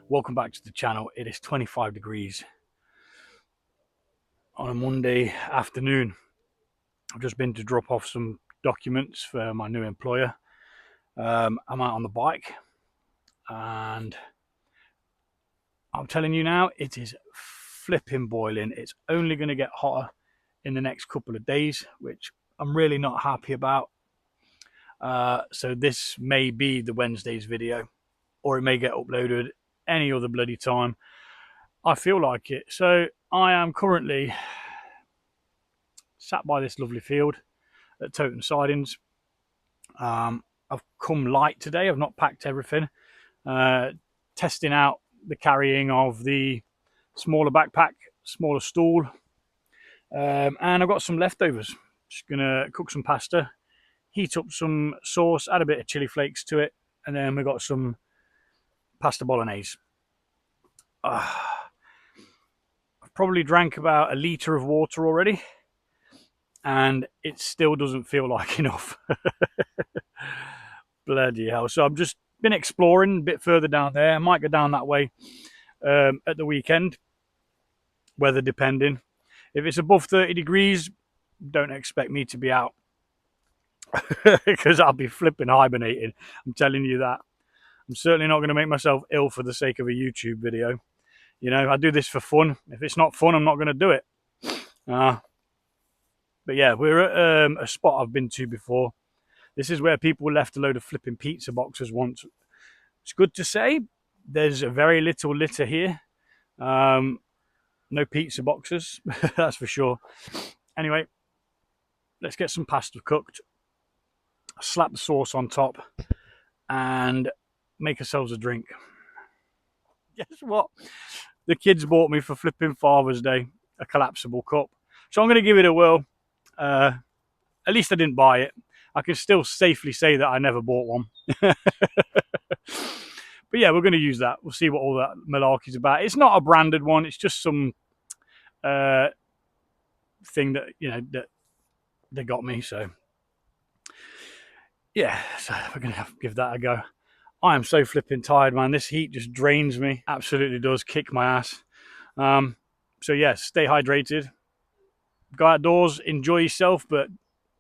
Welcome back to the channel. It is 25 degrees on a Monday afternoon. I've just been to drop off some documents for my new employer. I'm out on the bike and I'm telling you now, it is flipping boiling. It's only going to get hotter in the next couple of days, which I'm really not happy about. So this may be the Wednesday's video, or it may get uploaded any other bloody time I feel like it. So I am currently sat by this lovely field at Toten Sidings. I've come light today. I've not packed everything. Testing out the carrying of the smaller backpack, smaller stool, and I've got some leftovers. Just gonna cook some pasta, heat up some sauce, add a bit of chili flakes to it, and then we've got some pasta bolognese. I've probably drank about a litre of water already, and it still doesn't feel like enough. Bloody hell. So I've just been exploring a bit further down there. I might go down that way at the weekend, weather depending. If it's above 30 degrees, don't expect me to be out because I'll be flipping hibernating. I'm telling you that. I'm certainly not going to make myself ill for the sake of a YouTube video. You know, I do this for fun. If it's not fun, I'm not going to do it. But yeah, we're at a spot I've been to before. This is where people left a load of flipping pizza boxes once. It's good to say there's a very little litter here. No pizza boxes, that's for sure. Anyway, let's get some pasta cooked, slap the sauce on top, and make ourselves a drink. Guess what? The kids bought me for flipping Father's Day a collapsible cup. So I'm going to give it a whirl. At least I didn't buy it. I can still safely say that I never bought one. But yeah, we're going to use that. We'll see what all that malarkey's about. It's not a branded one. It's just some thing that, you know, that they got me. So yeah, so we're going to have to give that a go. I am so flipping tired, man. This heat just drains me. Absolutely does kick my ass. So yeah, stay hydrated. Go outdoors, enjoy yourself, but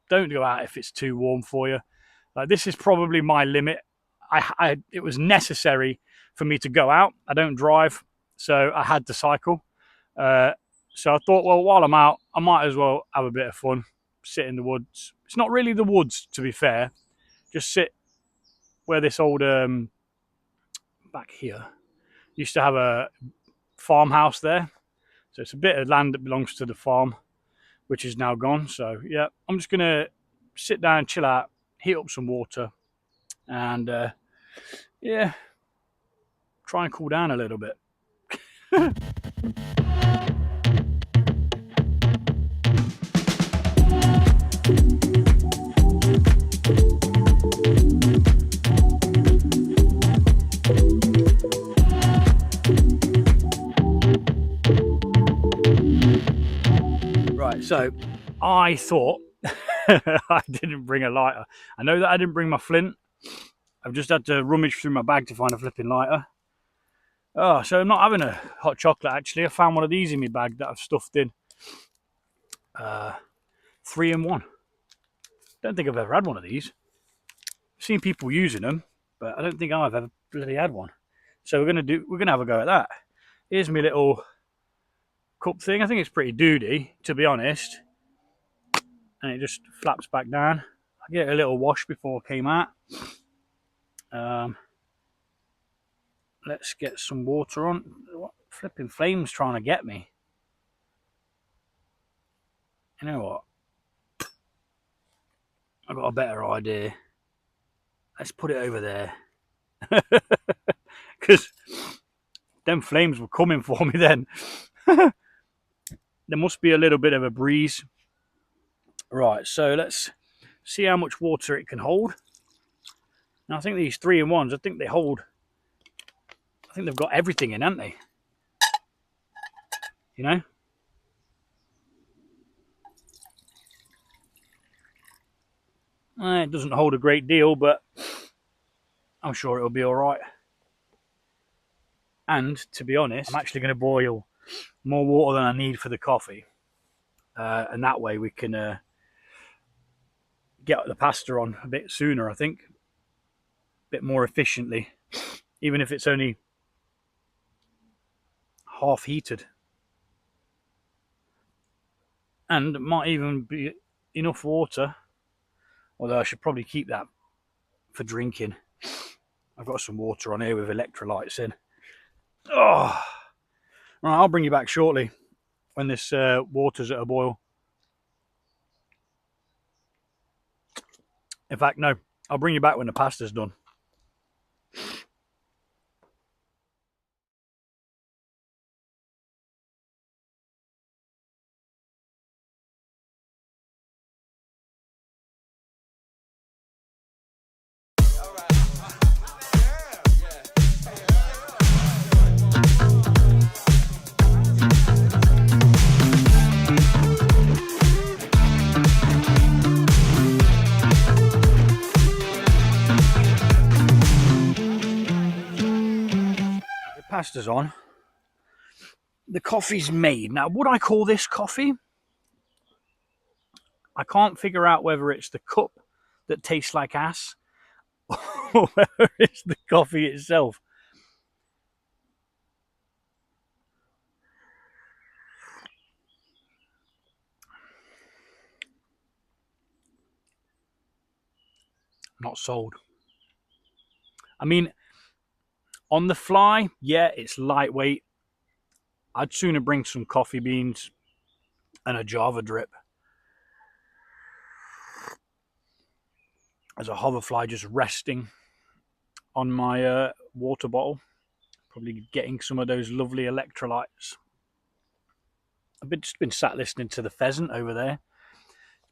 don't go out if it's too warm for you. Like, this is probably my limit. It was necessary for me to go out. I don't drive, so I had to cycle. So I thought, well, while I'm out, I might as well have a bit of fun, sit in the woods. It's not really the woods, to be fair. Just sit where this old, back here, used to have a farmhouse there. So it's a bit of land that belongs to the farm, which is now gone. So yeah, I'm just going to sit down, chill out, heat up some water, and yeah, try and cool down a little bit. Right, so I thought I didn't bring a lighter. I know that I didn't bring my flint. I've just had to rummage through my bag to find a flipping lighter. Oh, so I'm not having a hot chocolate, actually. I found one of these in my bag that I've stuffed in. 3-in-1. Don't think I've ever had one of these. I've seen people using them, but I don't think I've ever bloody had one. So we're gonna have a go at that. Here's my little cup thing. I think it's pretty doody, to be honest. And it just flaps back down. I get a little wash before I came out. Let's get some water on. What flipping flame's trying to get me? You know what? I've got a better idea. Let's put it over there. Because them flames were coming for me then. There must be a little bit of a breeze. Right, so let's see how much water it can hold. Now I think these 3-in-1s, I think they hold, I think they've got everything in, haven't they? You know? It doesn't hold a great deal, but I'm sure it'll be all right. And to be honest, I'm actually going to boil more water than I need for the coffee. And that way we can get the pasta on a bit sooner, I think. A bit more efficiently. Even if it's only half heated. And it might even be enough water. Although I should probably keep that for drinking. I've got some water on here with electrolytes in. Oh, right, I'll bring you back shortly when this water's at a boil. In fact, no, I'll bring you back when the pasta's done. Pasta's on. The coffee's made. Now, would I call this coffee? I can't figure out whether it's the cup that tastes like ass or whether it's the coffee itself. Not sold. I mean, on the fly, yeah, it's lightweight. I'd sooner bring some coffee beans and a Java drip. As a hoverfly just resting on my water bottle. Probably getting some of those lovely electrolytes. I've just been sat listening to the pheasant over there.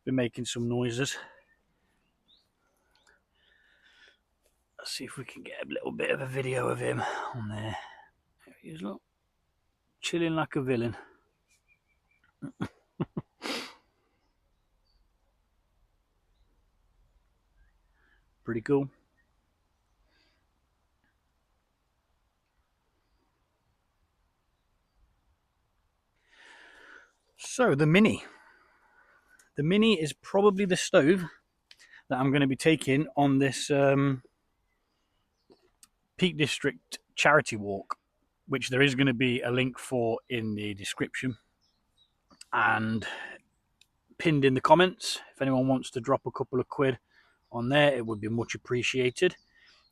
Been making some noises. Let's see if we can get a little bit of a video of him on there. There he is, look. Chilling like a villain. Pretty cool. So the Mini. The Mini is probably the stove that I'm going to be taking on this Peak District charity walk, which there is going to be a link for in the description and pinned in the comments. If anyone wants to drop a couple of quid on there, it would be much appreciated.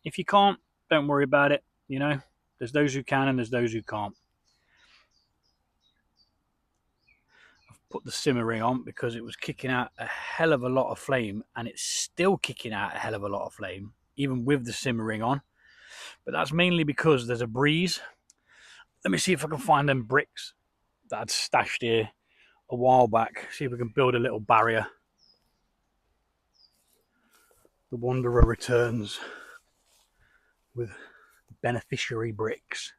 If you can't, don't worry about it. You know, there's those who can and there's those who can't. I've put the simmer ring on because it was kicking out a hell of a lot of flame, and it's still kicking out a hell of a lot of flame, even with the simmer ring on. But that's mainly because there's a breeze. Let me see if I can find them bricks that I'd stashed here a while back. See if we can build a little barrier. The Wanderer returns with beneficiary bricks.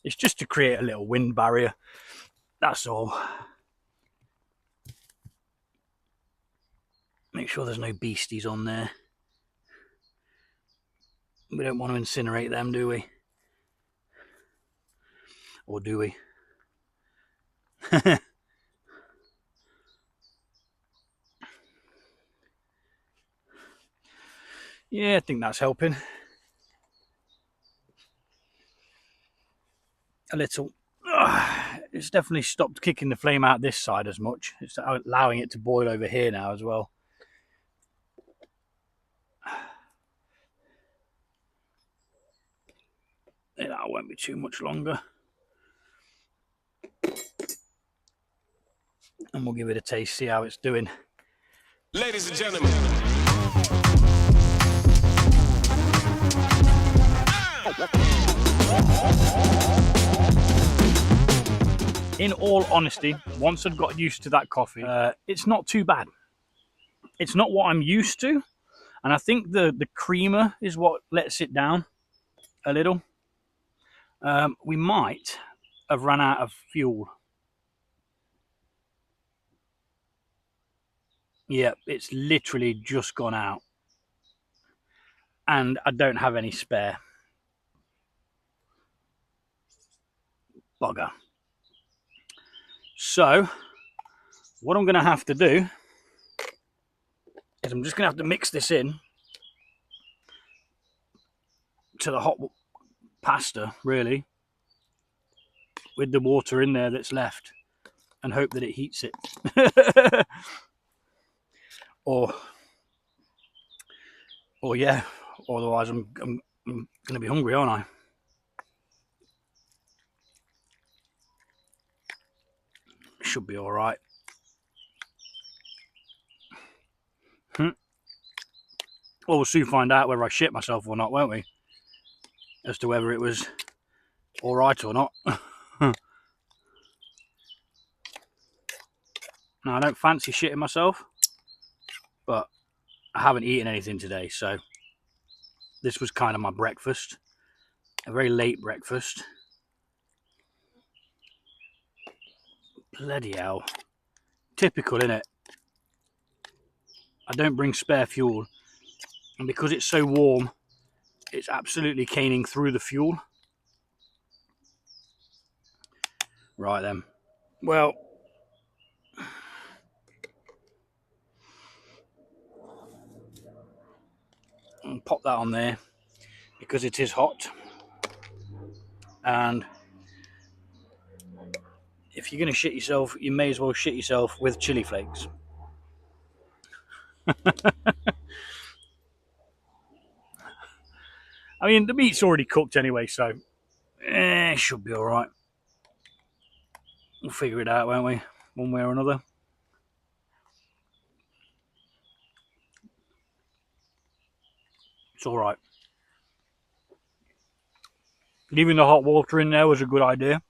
It's just to create a little wind barrier. That's all. Make sure there's no beasties on there. We don't want to incinerate them, do we? Or do we? Yeah, I think that's helping. A little. It's definitely stopped kicking the flame out this side as much. It's allowing it to boil over here now as well. Yeah, that won't be too much longer. And we'll give it a taste, see how it's doing. Ladies and gentlemen. In all honesty, once I've got used to that coffee, it's not too bad. It's not what I'm used to, and I think the creamer is what lets it down a little. We might have run out of fuel. Yeah, it's literally just gone out, and I don't have any spare. bugger. So what I'm going to have to do is I'm just going to have to mix this in to the hot pasta, really, with the water in there that's left, and hope that it heats it. or yeah, otherwise I'm going to be hungry, aren't I? Should be all right. Well, we'll soon find out whether I shit myself or not, won't we? As to whether it was all right or not. Now, I don't fancy shitting myself, but I haven't eaten anything today, so this was kind of my breakfast. A very late breakfast. Bloody hell. Typical, innit? I don't bring spare fuel, and because it's so warm, it's absolutely caning through the fuel. Right then. Well, I'll pop that on there because it is hot. And if you're going to shit yourself, you may as well shit yourself with chili flakes. I mean, the meat's already cooked anyway, so should be all right. We'll figure it out, won't we? One way or another. It's all right. Leaving the hot water in there was a good idea.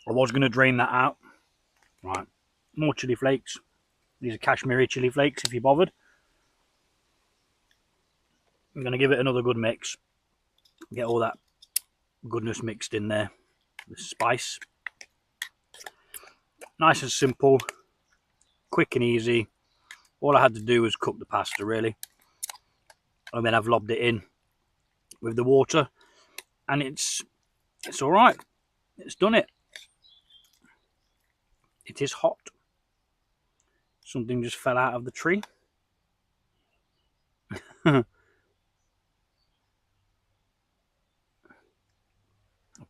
I was going to drain that out. Right. More chili flakes. These are Kashmiri chili flakes, if you're bothered. I'm going to give it another good mix. Get all that goodness mixed in there. The spice. Nice and simple. Quick and easy. All I had to do was cook the pasta, really. And then I've lobbed it in with the water. And it's all right. It's done it. It is hot. Something just fell out of the tree. A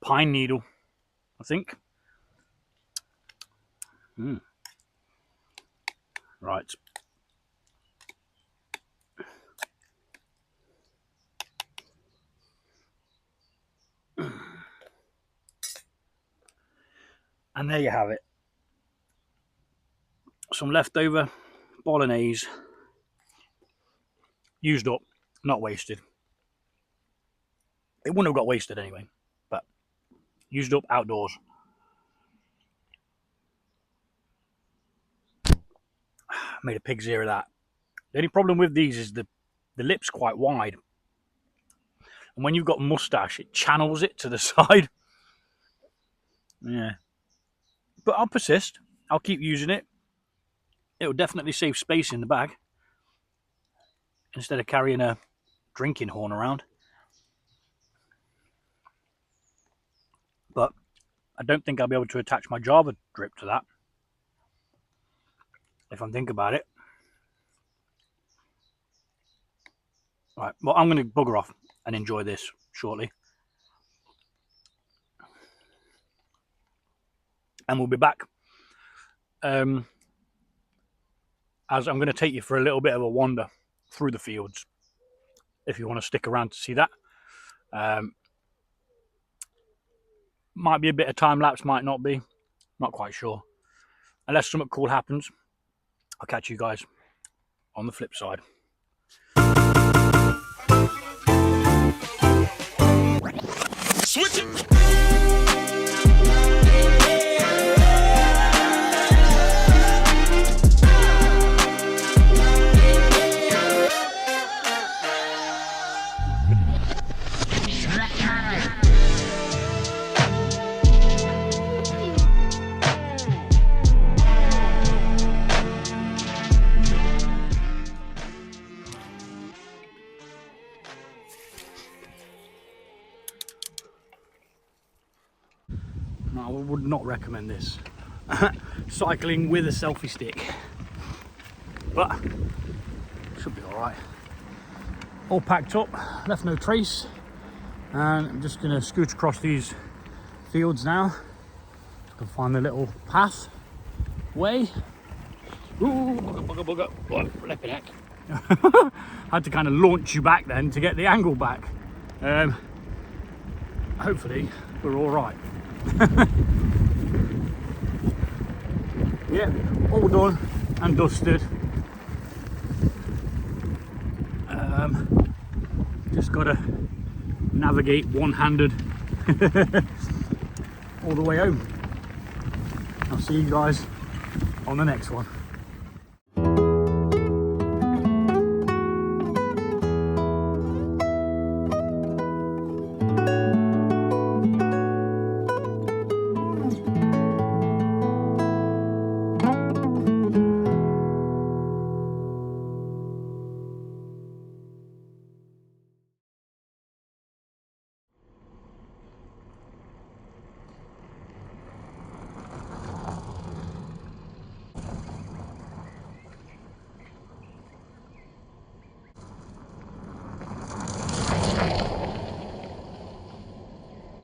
pine needle, I think. Right. And there you have it. Some leftover bolognese. Used up, not wasted. It wouldn't have got wasted anyway, but used up outdoors. Made a pig's ear of that. The only problem with these is the lip's quite wide. And when you've got moustache, it channels it to the side. Yeah. But I'll persist. I'll keep using it. It'll definitely save space in the bag. Instead of carrying a drinking horn around. But I don't think I'll be able to attach my Java drip to that. If I'm thinking about it. Right, well, I'm going to bugger off and enjoy this shortly. And we'll be back. As I'm going to take you for a little bit of a wander through the fields. If you want to stick around to see that. Might be a bit of time lapse, might not be. Not quite sure. Unless something cool happens. I'll catch you guys on the flip side. Switch it. No, I would not recommend this. Cycling with a selfie stick. But should be all right. All packed up, left no trace. And I'm just gonna scooch across these fields now. I can find the little path way. Ooh, bugger, bugger, bugger. Oh, flipping heck. Had to kind of launch you back then to get the angle back. Hopefully we're all right. Yeah, all done and dusted. Just gotta navigate one-handed all the way home. I'll see you guys on the next one.